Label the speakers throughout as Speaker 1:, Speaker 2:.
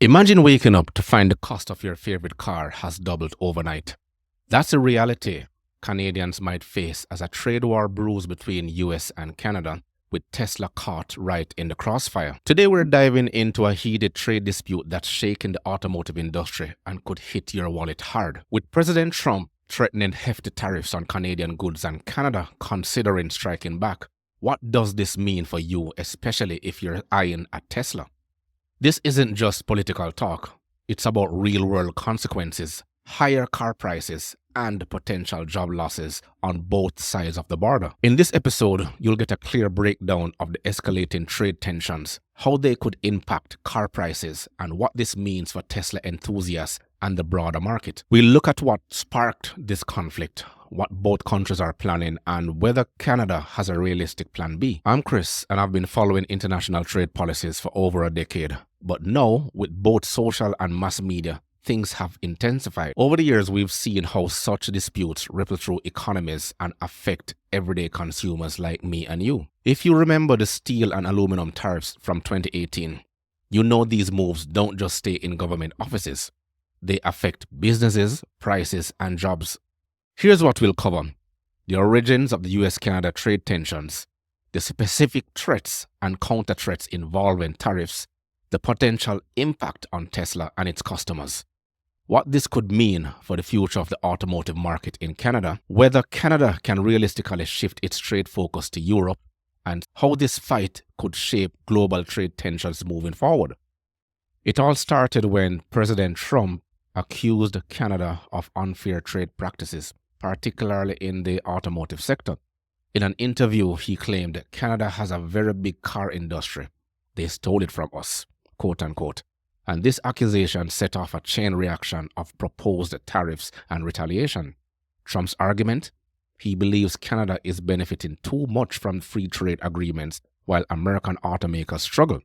Speaker 1: Imagine waking up to find the cost of your favorite car has doubled overnight. That's a reality Canadians might face as a trade war brews between US and Canada, with Tesla caught right in the crossfire. Today we're diving into a heated trade dispute that's shaking the automotive industry and could hit your wallet hard. With President Trump threatening hefty tariffs on Canadian goods and Canada considering striking back, what does this mean for you, especially if you're eyeing a Tesla? This isn't just political talk, it's about real world consequences, higher car prices, and potential job losses on both sides of the border. In this episode, you'll get a clear breakdown of the escalating trade tensions, how they could impact car prices, and what this means for Tesla enthusiasts and the broader market. We'll look at what sparked this conflict, what both countries are planning, and whether Canada has a realistic plan B. I'm Chris, and I've been following international trade policies for over a decade. But now, with both social and mass media, things have intensified. Over the years, we've seen how such disputes ripple through economies and affect everyday consumers like me and you. If you remember the steel and aluminum tariffs from 2018, you know these moves don't just stay in government offices. They affect businesses, prices, and jobs. Here's what we'll cover: the origins of the US-Canada trade tensions, the specific threats and counter-threats involving tariffs, the potential impact on Tesla and its customers, what this could mean for the future of the automotive market in Canada, whether Canada can realistically shift its trade focus to Europe, and how this fight could shape global trade tensions moving forward. It all started when President Trump accused Canada of unfair trade practices, particularly in the automotive sector. In an interview, he claimed that Canada has a very big car industry. They stole it from us, quote unquote. And this accusation set off a chain reaction of proposed tariffs and retaliation. Trump's argument? He believes Canada is benefiting too much from free trade agreements while American automakers struggle.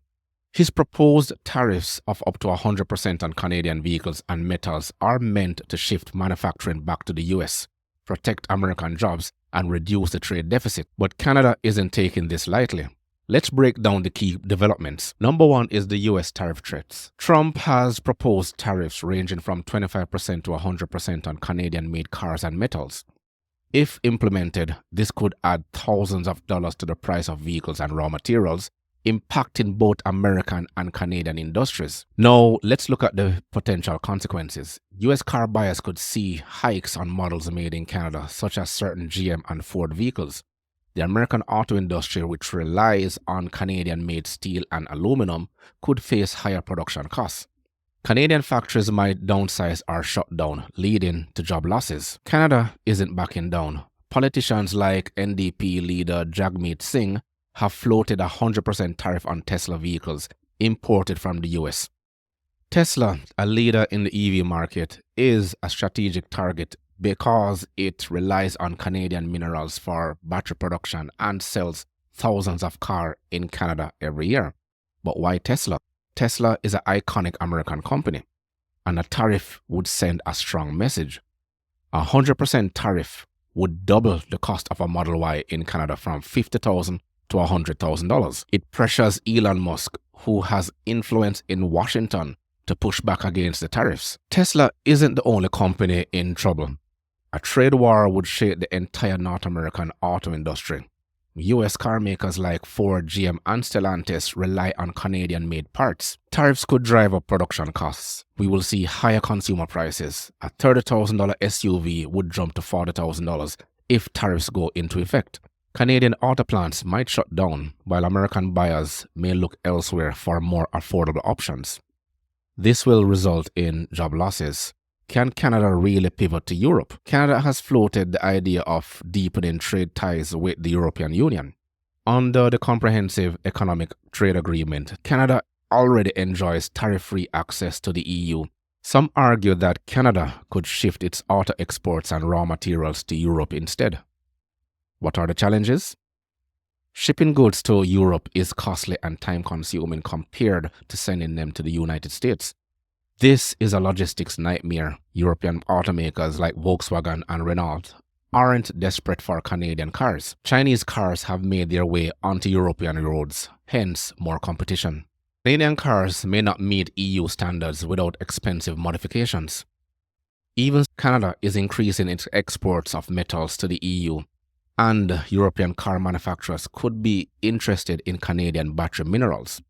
Speaker 1: His proposed tariffs of up to 100% on Canadian vehicles and metals are meant to shift manufacturing back to the US, protect American jobs, and reduce the trade deficit. But Canada isn't taking this lightly. Let's break down the key developments. Number one is the US tariff threats. Trump has proposed tariffs ranging from 25% to 100% on Canadian-made cars and metals. If implemented, this could add thousands of dollars to the price of vehicles and raw materials, impacting both American and Canadian industries. Now, let's look at the potential consequences. US car buyers could see hikes on models made in Canada, such as certain GM and Ford vehicles. The American auto industry, which relies on Canadian-made steel and aluminum, could face higher production costs. Canadian factories might downsize or shut down, leading to job losses. Canada isn't backing down. Politicians like NDP leader Jagmeet Singh have floated a 100% tariff on Tesla vehicles imported from the US. Tesla, a leader in the EV market, is a strategic target because it relies on Canadian minerals for battery production and sells thousands of cars in Canada every year. But why Tesla? Tesla is an iconic American company, and a tariff would send a strong message. A 100% tariff would double the cost of a Model Y in Canada from $50,000 to $100,000. It pressures Elon Musk, who has influence in Washington, to push back against the tariffs. Tesla isn't the only company in trouble. A trade war would shake the entire North American auto industry. US car makers like Ford, GM, and Stellantis rely on Canadian-made parts. Tariffs could drive up production costs. We will see higher consumer prices. A $30,000 SUV would jump to $40,000 if tariffs go into effect. Canadian auto plants might shut down, while American buyers may look elsewhere for more affordable options. This will result in job losses. Can Canada really pivot to Europe? Canada has floated the idea of deepening trade ties with the European Union. Under the Comprehensive Economic Trade Agreement, Canada already enjoys tariff-free access to the EU. Some argue that Canada could shift its auto exports and raw materials to Europe instead. What are the challenges? Shipping goods to Europe is costly and time-consuming compared to sending them to the United States. This is a logistics nightmare. European automakers like Volkswagen and Renault aren't desperate for Canadian cars. Chinese cars have made their way onto European roads, hence more competition. Canadian cars may not meet EU standards without expensive modifications. Even Canada is increasing its exports of metals to the EU, and European car manufacturers could be interested in Canadian battery minerals.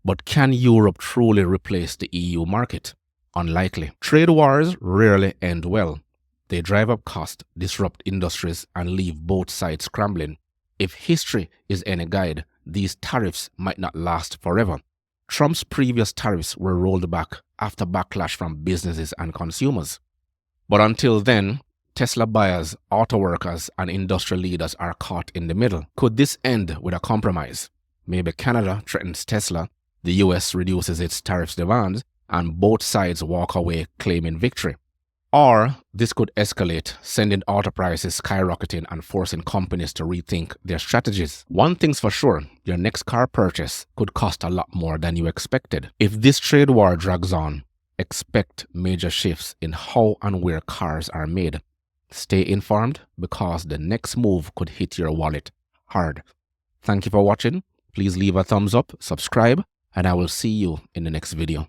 Speaker 1: But can Europe truly replace the EU market? Unlikely. Trade wars rarely end well. They drive up costs, disrupt industries, and leave both sides scrambling. If history is any guide, these tariffs might not last forever. Trump's previous tariffs were rolled back after backlash from businesses and consumers. But until then, Tesla buyers, auto workers, and industrial leaders are caught in the middle. Could this end with a compromise? Maybe Canada threatens Tesla, the US reduces its tariffs demands, and both sides walk away claiming victory. Or this could escalate, sending auto prices skyrocketing and forcing companies to rethink their strategies. One thing's for sure, your next car purchase could cost a lot more than you expected. If this trade war drags on, expect major shifts in how and where cars are made. Stay informed because the next move could hit your wallet hard. Thank you for watching. Please leave a thumbs up, subscribe, and I will see you in the next video.